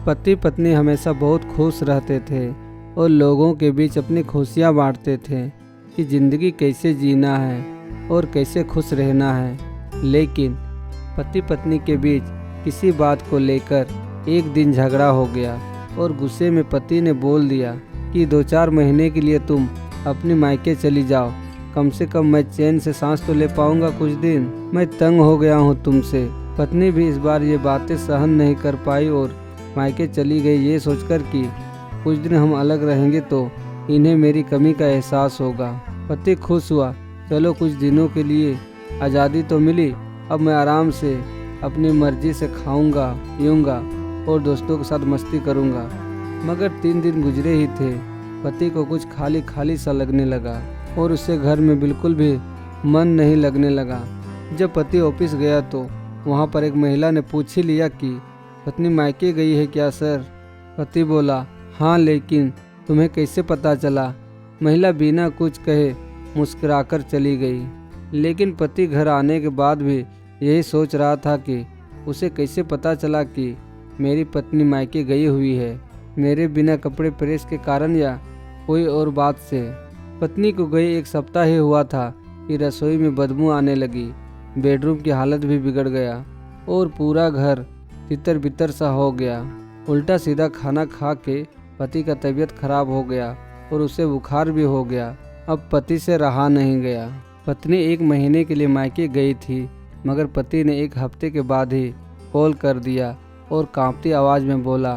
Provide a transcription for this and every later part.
पति पत्नी हमेशा बहुत खुश रहते थे और लोगों के बीच अपनी खुशियाँ बांटते थे कि ज़िंदगी कैसे जीना है और कैसे खुश रहना है। लेकिन पति पत्नी के बीच किसी बात को लेकर एक दिन झगड़ा हो गया और गुस्से में पति ने बोल दिया कि 2-4 महीने के लिए तुम अपनी मायके चली जाओ, कम से कम मैं चैन से सांस तो ले पाऊंगा कुछ दिन, मैं तंग हो गया हूँ तुमसे। पत्नी भी इस बार ये बातें सहन नहीं कर पाई और मायके चली गई, ये सोचकर कि कुछ दिन हम अलग रहेंगे तो इन्हें मेरी कमी का एहसास होगा। पति खुश हुआ, चलो कुछ दिनों के लिए आज़ादी तो मिली, अब मैं आराम से अपनी मर्जी से खाऊंगा पीऊंगा और दोस्तों के साथ मस्ती करूंगा। मगर 3 दिन गुजरे ही थे, पति को कुछ खाली खाली सा लगने लगा और उससे घर में बिल्कुल भी मन नहीं लगने लगा। जब पति ऑफिस गया तो वहाँ पर एक महिला ने पूछ ही लिया कि पत्नी मायके गई है क्या सर? पति बोला हाँ, लेकिन तुम्हें कैसे पता चला? महिला बिना कुछ कहे मुस्कुराकर चली गई। लेकिन पति घर आने के बाद भी यही सोच रहा था कि उसे कैसे पता चला कि मेरी पत्नी मायके गई हुई है, मेरे बिना कपड़े प्रेस के कारण या कोई और बात से। पत्नी को गए 1 सप्ताह ही हुआ था कि रसोई में बदबू आने लगी, बेडरूम की हालत भी बिगड़ गया और पूरा घर तितर बितर सा हो गया। उल्टा सीधा खाना खा के पति का तबीयत खराब हो गया और उसे बुखार भी हो गया। अब पति से रहा नहीं गया। पत्नी 1 महीने के लिए मायके गई थी, मगर पति ने 1 हफ्ते के बाद ही कॉल कर दिया और कांपती आवाज़ में बोला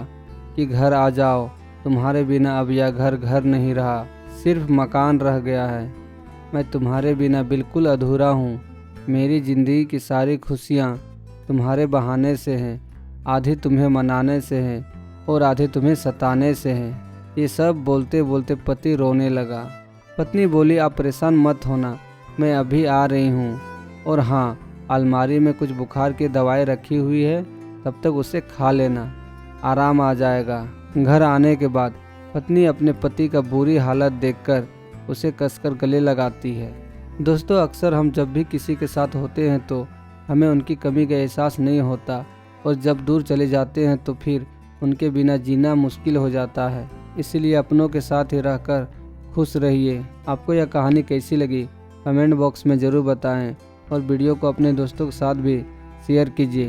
कि घर आ जाओ, तुम्हारे बिना अब यह घर घर नहीं रहा, सिर्फ मकान रह गया है। मैं तुम्हारे बिना बिल्कुल अधूरा हूँ। मेरी ज़िंदगी की सारी खुशियाँ तुम्हारे बहाने से हैं, आधी तुम्हें मनाने से हैं और आधी तुम्हें सताने से हैं। ये सब बोलते बोलते पति रोने लगा। पत्नी बोली आप परेशान मत होना, मैं अभी आ रही हूँ, और हाँ, अलमारी में कुछ बुखार की दवाई रखी हुई है, तब तक उसे खा लेना, आराम आ जाएगा। घर आने के बाद पत्नी अपने पति का बुरी हालत देखकर उसे कसकर गले लगाती है। दोस्तों, अक्सर हम जब भी किसी के साथ होते हैं तो हमें उनकी कमी का एहसास नहीं होता और जब दूर चले जाते हैं तो फिर उनके बिना जीना मुश्किल हो जाता है। इसलिए अपनों के साथ ही रहकर खुश रहिए। आपको यह कहानी कैसी लगी कमेंट बॉक्स में ज़रूर बताएं और वीडियो को अपने दोस्तों के साथ भी शेयर कीजिए।